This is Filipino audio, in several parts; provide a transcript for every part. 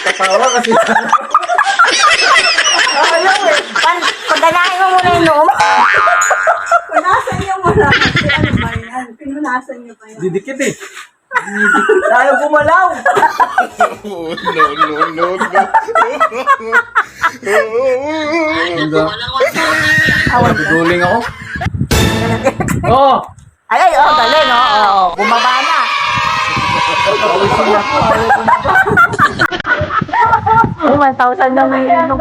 Katawa kasi. Ayaw eh. Pagdanahin mo muna yung noo mo. Punasan niyo muna. Ano ba yan? Pinunasan niyo ba yan? Didikit eh. Ayaw gumalaw. Hindi. Duling ako. Oo. Ay, galing, bumaba na. Ay, 1,000 na may inom.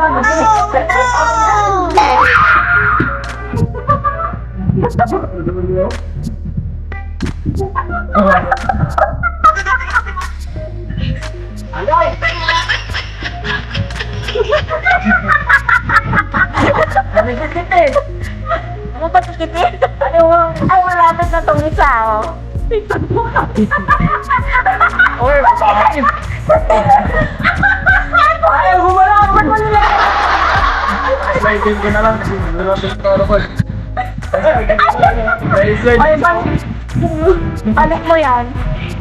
Namigit eh. Ano ba tikitin? Ay, malapit na itong isa, Or, ayaw gumalaw. Ba't mo nila? Sliding ko na lang. Dumating ko ako. Ay, balik mo yan.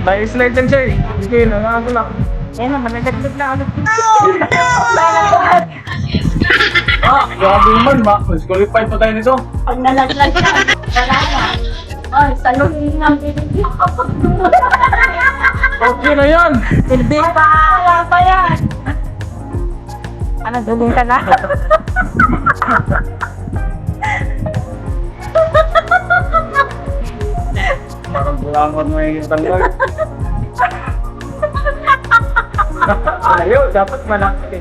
Slide lang siya eh. Hindi ko yun. Ano na. Yan naman, nagdagdag na ulit. Grabe naman. Disqualified pa tayo nito. Pag nalaglag na, wala na. Ay, saluhin ng binigyan. Okay na yan. Hindi pa, wala pa yan. Ano, duling ka na? Parang bulangon mo yung tanggal. Ayaw, dapat malaki.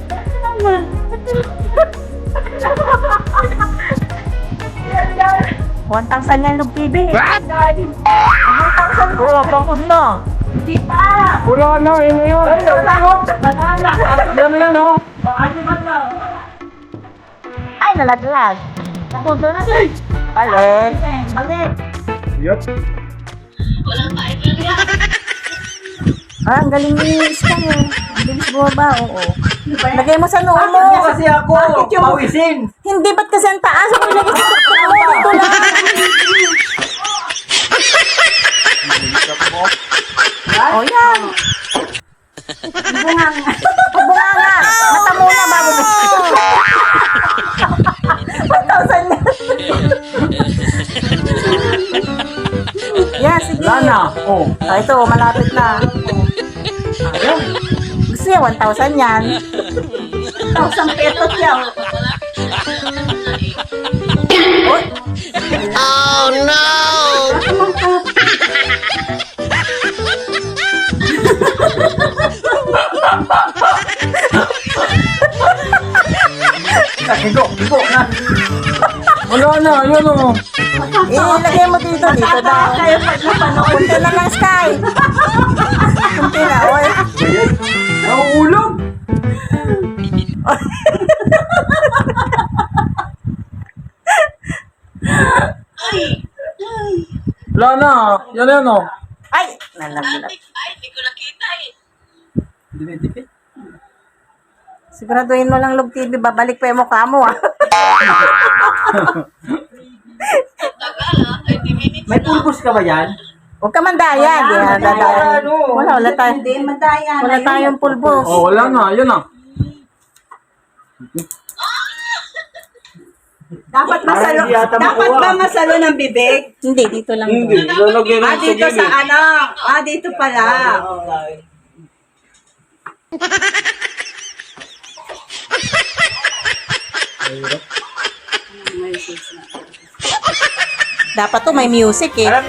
One thousand yan, Lug TV. What? 1,000 ko, pangkod na. Hindi pa. Wala na, yun na yun. Yan na yan, oh. Ay, nalaglag. Napunto na siya. Balik. Balik. Yup. Ang galing ni Stan eh. Ang bilis bumaba, oo. Lagay mo sa noo mo. Kasi ako, pawisin. Hindi, ba't kasi ang taas? Ako lagay sa tuktok mo. Dito lang. O yan. Bunganga. Bunganga. Mata muna bago mo. 1,000 na. Yan, sige. Wala na. Oh. Ah, ito, malapit na. Gusto niya, 1,000 yan. 1,000 pesos yan. Oh no! Higo na. Wala na, yun oh. Ilagay mo dito daw. Kayo pag napanood. Kunti na lang, Sky. Kunti na, oy. Nauulog. Wala na, yan yan oh. Ay, nalaglag. Dinidikit. Siguraduhin mo lang, Lug TV, babalik pa yung mukha mo, ah. May pulbos ka ba yan? Huwag ka mandaya. Wala tayo. Hindi, madaya. Wala tayong pulbos. Oh, wala na, yan ah. Dapat masalo. Dapat ba masalo ng bibig? Hindi, dito lang. Hindi, lalagyan Ah, sa dito gilid. sa ano? Ah, dito pala. Dapat to may music eh. Alam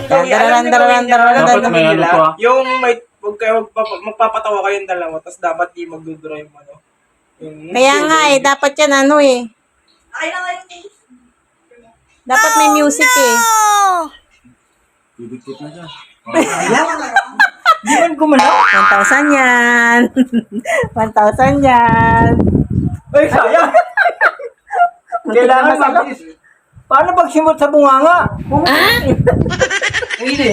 niyo gawin Dapat may ano pa. yung may huwag kayo magpapatawa kayong dalawa tapos dapat di magdudura yung ano. Kaya nga eh, dapat yan ano eh. Ay, na ngayon. Dapat may music eh. Didikit na siya. Di man gumalaw. 1,000 yan. 1,000 yan. Ay, sayang. Kailangan mag Paano pag simot sa bunganga? Hindi.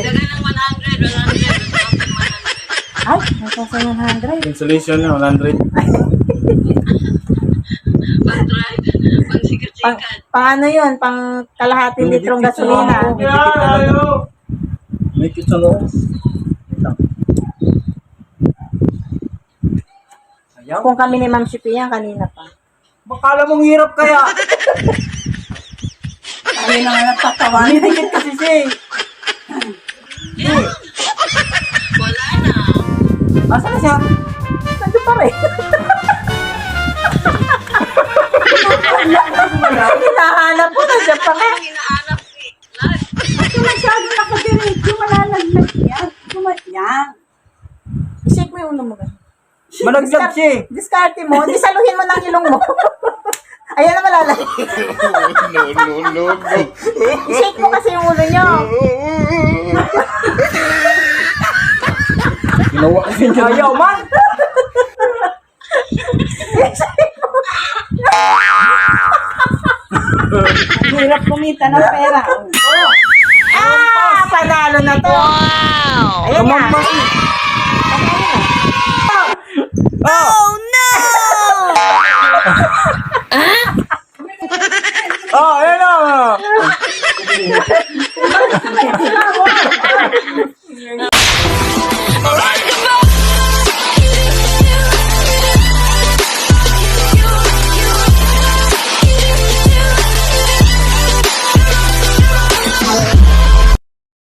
Ay, 1,100. Insulation na, 100. Paano yun? Pang kalahating litrong gasolina. May kitsa mo. Kung kami ni Ma'am Shippy yan, kanina pa. Bakala mong hirap kaya. Ayaw na nga nagtatawa. Dikit kasi siya eh. Wala na. Asa na siya? Nandun pa rin. Hinahanap ko na siya pa nga. Ang hinahanap ni Lag. Kasi masyado nakadiretso, malalagnat yan. Yan. I-shake mo yung ulo mo. Malaglag siya eh. Diskarte mo, di saluhin mo ng ilong mo. Ayan na malalagay. No. I-shake mo kasi yung ulo nyo. Ginawa kasi niya. Ayaw man. Hirap kumita ng pera. Panalo na to. Wow! Ayan na. Oh! Oh no!